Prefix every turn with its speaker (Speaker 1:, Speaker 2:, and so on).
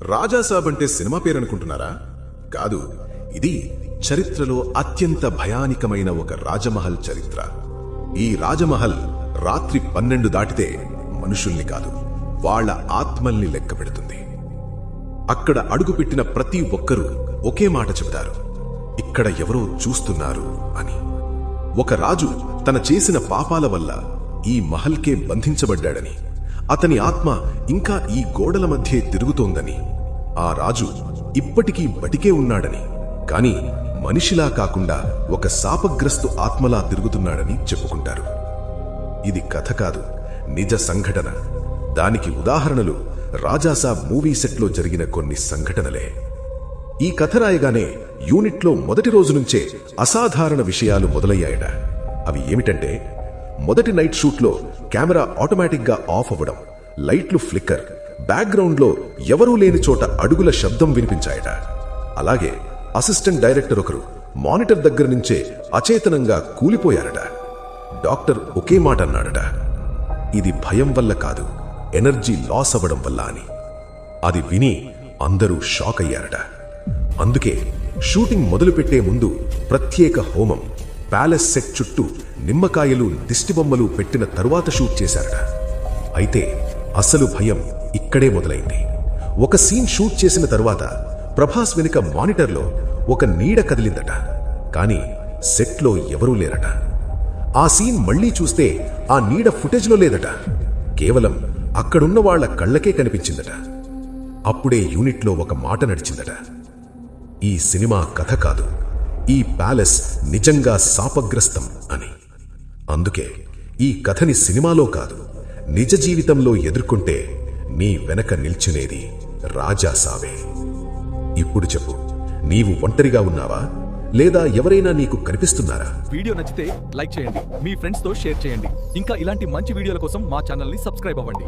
Speaker 1: రాజాసాబ్ అంటే సినిమా పేరనుకుంటున్నారా? కాదు, ఇది చరిత్రలో అత్యంత భయానికమైన ఒక రాజమహల్ చరిత్ర. ఈ రాజమహల్ రాత్రి 12 దాటితే మనుషుల్ని కాదు, వాళ్ళ ఆత్మల్ని లెక్క పెడుతుంది. అక్కడ అడుగుపెట్టిన ప్రతి ఒక్కరూ ఒకే మాట చెబుతారు, ఇక్కడ ఎవరో చూస్తున్నారు అని. ఒక రాజు తన చేసిన పాపాల వల్ల ఈ మహల్కే బంధించబడ్డాడని, అతని ఆత్మ ఇంకా ఈ గోడల మధ్యే తిరుగుతోందని, ఆ రాజు ఇప్పటికీ బతికే ఉన్నాడని, కాని మనిషిలా కాకుండా ఒక శాపగ్రస్తు ఆత్మలా తిరుగుతున్నాడని చెప్పుకుంటారు. ఇది కథ కాదు, నిజ సంఘటన. దానికి ఉదాహరణలు రాజాసాబ్ మూవీ సెట్లో జరిగిన కొన్ని సంఘటనలే. ఈ కథ రాయగానే యూనిట్లో మొదటి రోజు నుంచే అసాధారణ విషయాలు మొదలయ్యాయట. అవి ఏమిటంటే, మొదటి నైట్ షూట్లో కెమెరా ఆటోమేటిక్గా ఆఫ్ అవ్వడం, లైట్లు ఫ్లిక్కర్, బ్యాక్గ్రౌండ్లో ఎవరూ లేని చోట అడుగుల శబ్దం వినిపించాయట. అలాగే అసిస్టెంట్ డైరెక్టర్ ఒకరు మానిటర్ దగ్గర నుంచే అచేతనంగా కూలిపోయారట. డాక్టర్ ఒకే మాట అన్నాడట, ఇది భయం వల్ల కాదు, ఎనర్జీ లాస్ అవ్వడం వల్ల అని. అది విని అందరూ షాక్ అయ్యారట. అందుకే షూటింగ్ మొదలుపెట్టే ముందు ప్రత్యేక హోమం, ప్యాలెస్ సెట్ చుట్టూ నిమ్మకాయలు, దిష్టిబొమ్మలు పెట్టిన తరువాత షూట్ చేశారట. అయితే అసలు భయం ఇక్కడే మొదలైంది. ఒక సీన్ షూట్ చేసిన తరువాత ప్రభాస్ వెనుక మానిటర్లో ఒక నీడ కదిలిందట. కానీ సెట్లో ఎవరూ లేరట. ఆ సీన్ మళ్లీ చూస్తే ఆ నీడ ఫుటేజ్లో లేదట, కేవలం అక్కడున్న వాళ్ల కళ్ళకే కనిపించిందట. అప్పుడే యూనిట్లో ఒక మాట నడిచిందట, ఈ సినిమా కథ కాదు, ఈ ప్యాలెస్ నిజంగా శాపగ్రస్తం అని. అందుకే ఈ కథని సినిమాలో కాదు, నిజ జీవితంలో ఎదుర్కొంటే నీ వెనక నిల్చునేది రాజాసాబే. ఇప్పుడు చెప్పు, నీవు ఒంటరిగా ఉన్నావా, లేదా ఎవరైనా నీకు కనిపిస్తున్నారా?
Speaker 2: వీడియో నచ్చితే లైక్ చేయండి, మీ ఫ్రెండ్స్ తో షేర్ చేయండి. ఇంకా ఇలాంటి మంచి వీడియోల కోసం మా ఛానల్ ని సబ్స్క్రైబ్ అవ్వండి.